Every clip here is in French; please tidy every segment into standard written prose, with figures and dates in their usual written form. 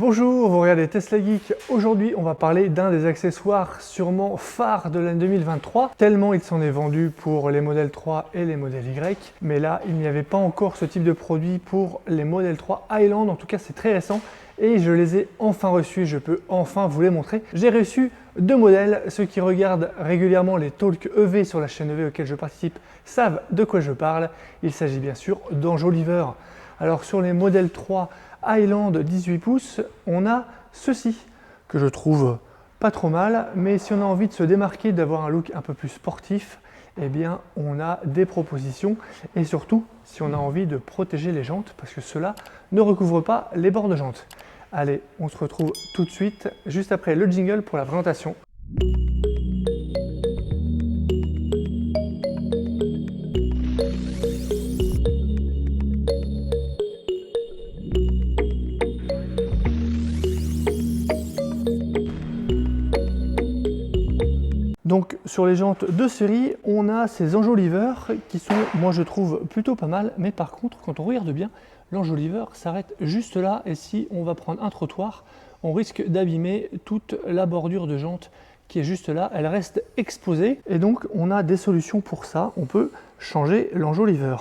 Bonjour, vous regardez Tesla Geek. Aujourd'hui, on va parler d'un des accessoires sûrement phares de l'année 2023, tellement il s'en est vendu pour les modèles 3 et les modèles Y. Mais là, il n'y avait pas encore ce type de produit pour les modèles 3 Highland, en tout cas c'est très récent. Et je les ai enfin reçus, je peux enfin vous les montrer. J'ai reçu deux modèles. Ceux qui regardent régulièrement les talks EV sur la chaîne EV auxquels je participe savent de quoi je parle. Il s'agit bien sûr d'Enjoliver. Alors sur les modèles 3 Highland 18 pouces, on a ceci que je trouve pas trop mal, mais si on a envie de se démarquer, d'avoir un look un peu plus sportif, eh bien on a des propositions, et surtout si on a envie de protéger les jantes, parce que cela ne recouvre pas les bords de jantes. Allez, on se retrouve tout de suite, juste après le jingle pour la présentation. Donc sur les jantes de série, on a ces Enjoliver qui sont, moi je trouve, plutôt pas mal, mais par contre, quand on regarde bien, l'Enjoliver s'arrête juste là, et si on va prendre un trottoir, on risque d'abîmer toute la bordure de jante qui est juste là, elle reste exposée, et donc on a des solutions pour ça. On peut changer l'Enjoliver.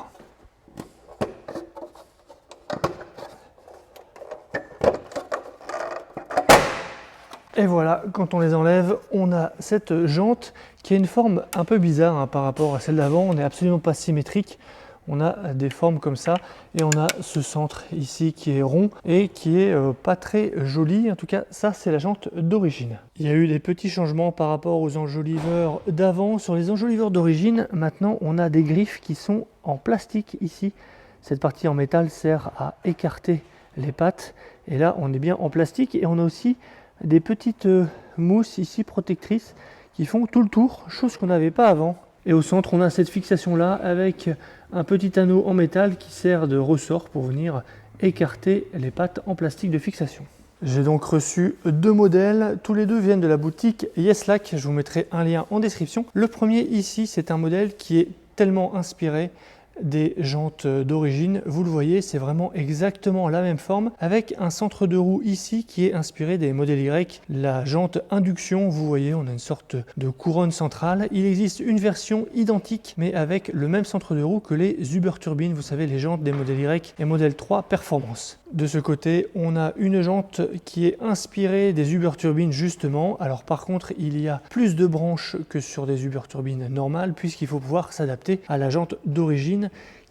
Et voilà, quand on les enlève, on a cette jante qui a une forme un peu bizarre par rapport à celle d'avant. On n'est absolument pas symétrique. On a des formes comme ça et on a ce centre ici qui est rond et qui est pas très joli. En tout cas, ça c'est la jante d'origine. Il y a eu des petits changements par rapport aux Enjoliver d'avant. Sur les Enjoliver d'origine, maintenant on a des griffes qui sont en plastique ici. Cette partie en métal sert à écarter les pattes et là on est bien en plastique, et on a aussi des petites mousses ici protectrices qui font tout le tour, chose qu'on n'avait pas avant. Et au centre, on a cette fixation là avec un petit anneau en métal qui sert de ressort pour venir écarter les pattes en plastique de fixation. J'ai donc reçu deux modèles, tous les deux viennent de la boutique Yeslac, je vous mettrai un lien en description. Le premier ici, c'est un modèle qui est tellement inspiré des jantes d'origine, vous le voyez, c'est vraiment exactement la même forme, avec un centre de roue ici qui est inspiré des modèles Y. La jante induction, vous voyez, on a une sorte de couronne centrale. Il existe une version identique, mais avec le même centre de roue que les Uber Turbine, vous savez, les jantes des modèles Y et modèle 3 Performance. De ce côté, on a une jante qui est inspirée des Uber Turbine justement. Alors par contre, il y a plus de branches que sur des Uber Turbine normales, puisqu'il faut pouvoir s'adapter à la jante d'origine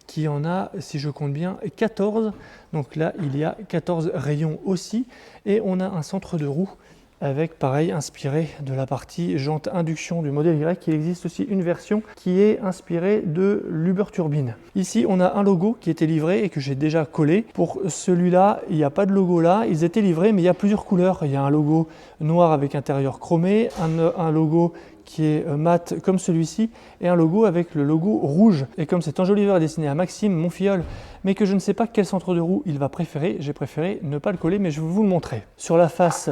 qui en a, si je compte bien, 14. Donc là, il y a 14 rayons aussi, et on a un centre de roue avec, pareil, inspiré de la partie jante induction du modèle Y. Il existe aussi une version qui est inspirée de l'Uber Turbine. Ici, on a un logo qui était livré et que j'ai déjà collé. Pour celui-là, il n'y a pas de logo là. Ils étaient livrés, mais il y a plusieurs couleurs. Il y a un logo noir avec intérieur chromé, un logo qui est mat comme celui-ci, et un logo avec le logo rouge. Et comme cet Enjoliver est destiné à Maxime, mon filleul, mais que je ne sais pas quel centre de roue il va préférer, j'ai préféré ne pas le coller, mais je vais vous le montrer. Sur la face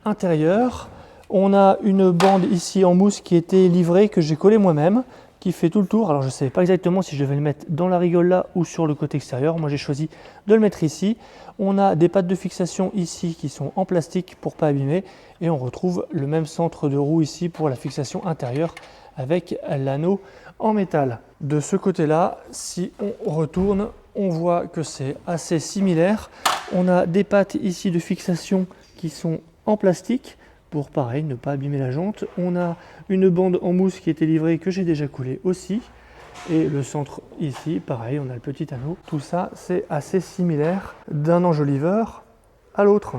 intérieure, on a une bande ici en mousse qui était livrée, que j'ai collée moi-même, qui fait tout le tour. Alors je ne sais pas exactement si je vais le mettre dans la rigole là ou sur le côté extérieur. Moi j'ai choisi de le mettre ici. On a des pattes de fixation ici qui sont en plastique pour pas abîmer, et on retrouve le même centre de roue ici pour la fixation intérieure avec l'anneau en métal. De ce côté là, si on retourne, on voit que c'est assez similaire. On a des pattes ici de fixation qui sont en plastique pour, pareil, ne pas abîmer la jante. On a une bande en mousse qui était livrée, que j'ai déjà collée aussi, et le centre ici, pareil, on a le petit anneau. Tout ça, c'est assez similaire d'un Enjoliver à l'autre.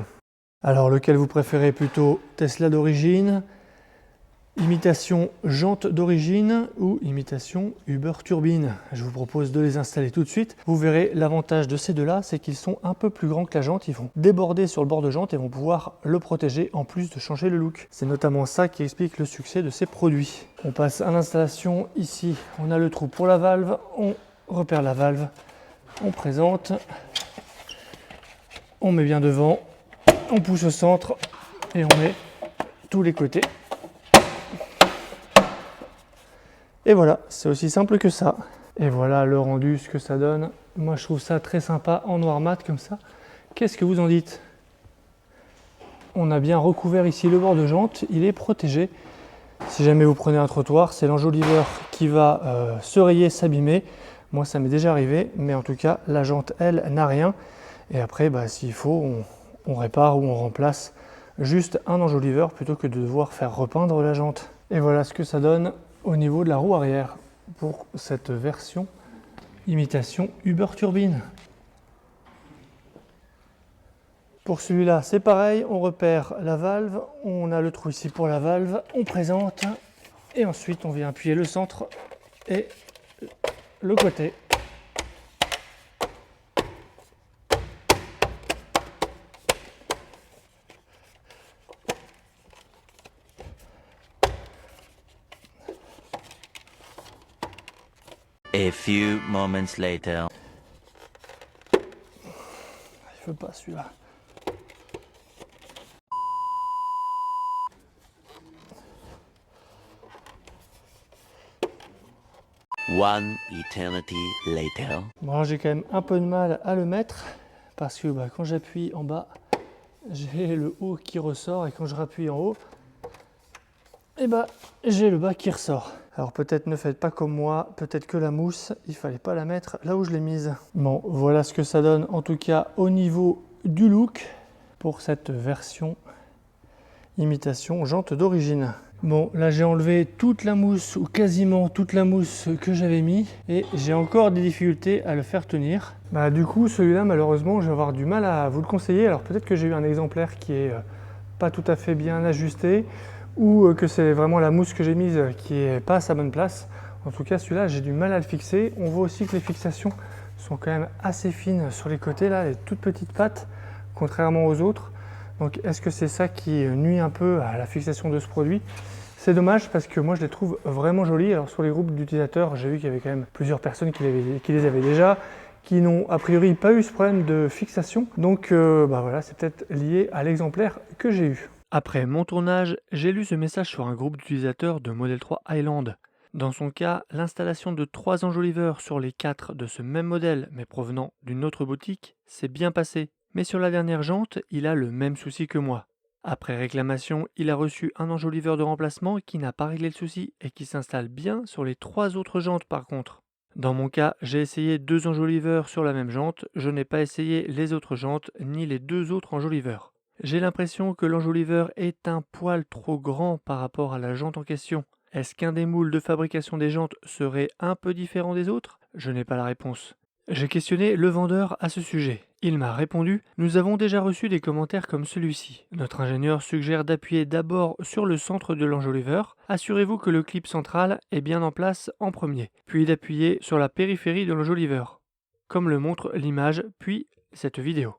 Alors lequel vous préférez, plutôt Tesla d'origine, imitation jante d'origine ou imitation Uber Turbine? Je vous propose de les installer tout de suite. Vous verrez, l'avantage de ces deux-là, c'est qu'ils sont un peu plus grands que la jante. Ils vont déborder sur le bord de jante et vont pouvoir le protéger, en plus de changer le look. C'est notamment ça qui explique le succès de ces produits. On passe à l'installation. Ici, on a le trou pour la valve. On repère la valve. On présente. On met bien devant. On pousse au centre et on met tous les côtés. Et voilà, c'est aussi simple que ça. Et voilà le rendu, ce que ça donne. Moi, je trouve ça très sympa en noir mat comme ça. Qu'est-ce que vous en dites? on a bien recouvert ici le bord de jante, il est protégé. Si jamais vous prenez un trottoir, c'est l'enjoliveur qui va se rayer, s'abîmer. Moi ça m'est déjà arrivé, mais en tout cas la jante elle n'a rien. Et après s'il faut on répare ou on remplace juste un enjoliveur plutôt que de devoir faire repeindre la jante. Et voilà ce que ça donne au niveau de la roue arrière pour cette version imitation Uber Turbine. Pour celui-là, c'est pareil, on repère la valve, on a le trou ici pour la valve, on présente et ensuite on vient appuyer le centre et le côté. A few moments later. Il veut pas celui-là. One eternity later. Bon, j'ai quand même un peu de mal à le mettre parce que quand j'appuie en bas, j'ai le haut qui ressort et quand je rappuie en haut, j'ai le bas qui ressort. Alors peut-être ne faites pas comme moi, peut-être que la mousse, il fallait pas la mettre là où je l'ai mise. Bon, voilà ce que ça donne en tout cas au niveau du look pour cette version imitation jante d'origine. Bon, là j'ai enlevé toute la mousse ou quasiment toute la mousse que j'avais mis et j'ai encore des difficultés à le faire tenir. Du coup, celui-là malheureusement, je vais avoir du mal à vous le conseiller. Alors peut-être que j'ai eu un exemplaire qui est pas tout à fait bien ajusté ou que c'est vraiment la mousse que j'ai mise qui est pas à sa bonne place. En tout cas, celui-là, j'ai du mal à le fixer. On voit aussi que les fixations sont quand même assez fines sur les côtés, là, les toutes petites pattes, contrairement aux autres. Donc est-ce que c'est ça qui nuit un peu à la fixation de ce produit? C'est dommage parce que moi je les trouve vraiment jolis. Alors sur les groupes d'utilisateurs, j'ai vu qu'il y avait quand même plusieurs personnes qui les avaient déjà, qui n'ont a priori pas eu ce problème de fixation. Donc voilà, c'est peut-être lié à l'exemplaire que j'ai eu. Après mon tournage, j'ai lu ce message sur un groupe d'utilisateurs de Model 3 Highland. Dans son cas, l'installation de 3 enjoliveurs sur les 4 de ce même modèle, mais provenant d'une autre boutique, s'est bien passé. Mais sur la dernière jante, il a le même souci que moi. Après réclamation, il a reçu un enjoliveur de remplacement qui n'a pas réglé le souci et qui s'installe bien sur les 3 autres jantes par contre. Dans mon cas, j'ai essayé 2 enjoliveurs sur la même jante, je n'ai pas essayé les autres jantes ni les 2 autres enjoliveurs. J'ai l'impression que l'enjoliveur est un poil trop grand par rapport à la jante en question. Est-ce qu'un des moules de fabrication des jantes serait un peu différent des autres? Je n'ai pas la réponse. J'ai questionné le vendeur à ce sujet. Il m'a répondu « Nous avons déjà reçu des commentaires comme celui-ci. Notre ingénieur suggère d'appuyer d'abord sur le centre de l'enjoliveur. Assurez-vous que le clip central est bien en place en premier, puis d'appuyer sur la périphérie de l'enjoliveur, comme le montre l'image, puis cette vidéo. »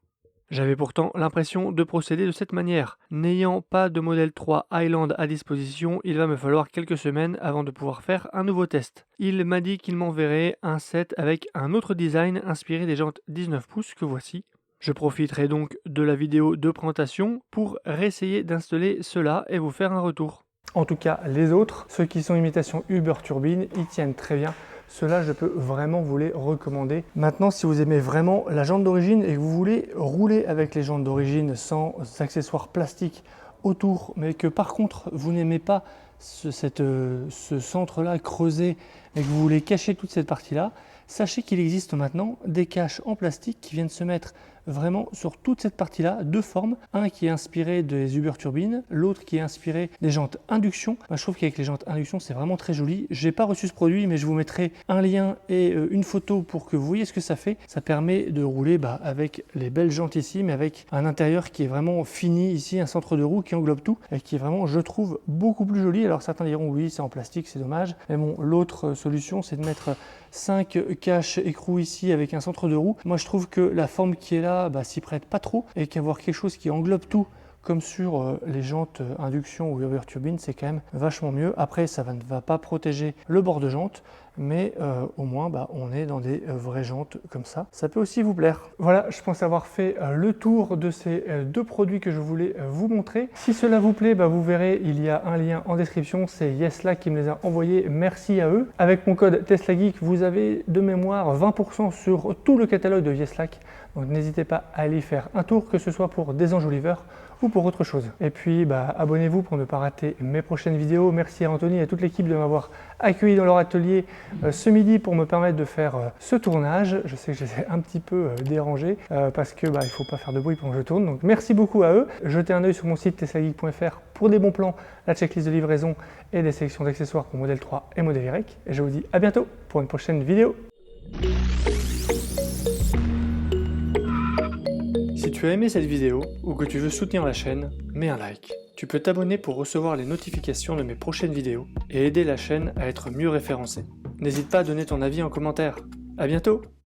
J'avais pourtant l'impression de procéder de cette manière. N'ayant pas de modèle 3 Highland à disposition, il va me falloir quelques semaines avant de pouvoir faire un nouveau test. Il m'a dit qu'il m'enverrait un set avec un autre design inspiré des jantes 19 pouces que voici. Je profiterai donc de la vidéo de présentation pour réessayer d'installer cela et vous faire un retour. En tout cas, les autres, ceux qui sont imitation Uber Turbine, ils tiennent très bien. Ceux-là, je peux vraiment vous les recommander. Maintenant, si vous aimez vraiment la jante d'origine et que vous voulez rouler avec les jantes d'origine sans accessoires plastiques autour, mais que par contre, vous n'aimez pas ce centre-là creusé et que vous voulez cacher toute cette partie-là, sachez qu'il existe maintenant des caches en plastique qui viennent se mettre vraiment sur toute cette partie-là, 2 formes. Un qui est inspiré des Uber Turbines, l'autre qui est inspiré des jantes induction. Je trouve qu'avec les jantes induction, c'est vraiment très joli. J'ai pas reçu ce produit, mais je vous mettrai un lien et une photo pour que vous voyez ce que ça fait. Ça permet de rouler avec les belles jantes ici, mais avec un intérieur qui est vraiment fini ici, un centre de roue qui englobe tout et qui est vraiment, je trouve, beaucoup plus joli. Alors certains diront oui, c'est en plastique, c'est dommage. Mais bon, l'autre solution, c'est de mettre 5 caches écrou ici avec un centre de roue. Moi, je trouve que la forme qui est là s'y prête pas trop et qu'avoir quelque chose qui englobe tout comme sur les jantes induction ou Uber Turbine, c'est quand même vachement mieux. Après, ça ne va pas protéger le bord de jante, mais au moins on est dans des vraies jantes comme ça. Ça peut aussi vous plaire. Voilà, je pense avoir fait le tour de ces deux produits que je voulais vous montrer. Si cela vous plaît, vous verrez, il y a un lien en description, c'est Yesla qui me les a envoyés, merci à eux. Avec mon code TeslaGeek, vous avez de mémoire 20% sur tout le catalogue de Yeslac, donc n'hésitez pas à aller y faire un tour, que ce soit pour des enjoliveurs ou pour autre chose. Et puis abonnez-vous pour ne pas rater mes prochaines vidéos. Merci à Anthony et à toute l'équipe de m'avoir accueilli dans leur atelier ce midi pour me permettre de faire ce tournage. Je sais que je les ai un petit peu dérangés parce que il ne faut pas faire de bruit pendant que je tourne. Donc merci beaucoup à eux. Jetez un œil sur mon site teslageek.fr pour des bons plans, la checklist de livraison et des sélections d'accessoires pour modèle 3 et modèle Y. Et je vous dis à bientôt pour une prochaine vidéo. Si tu as aimé cette vidéo ou que tu veux soutenir la chaîne, mets un like. Tu peux t'abonner pour recevoir les notifications de mes prochaines vidéos et aider la chaîne à être mieux référencée. N'hésite pas à donner ton avis en commentaire. À bientôt!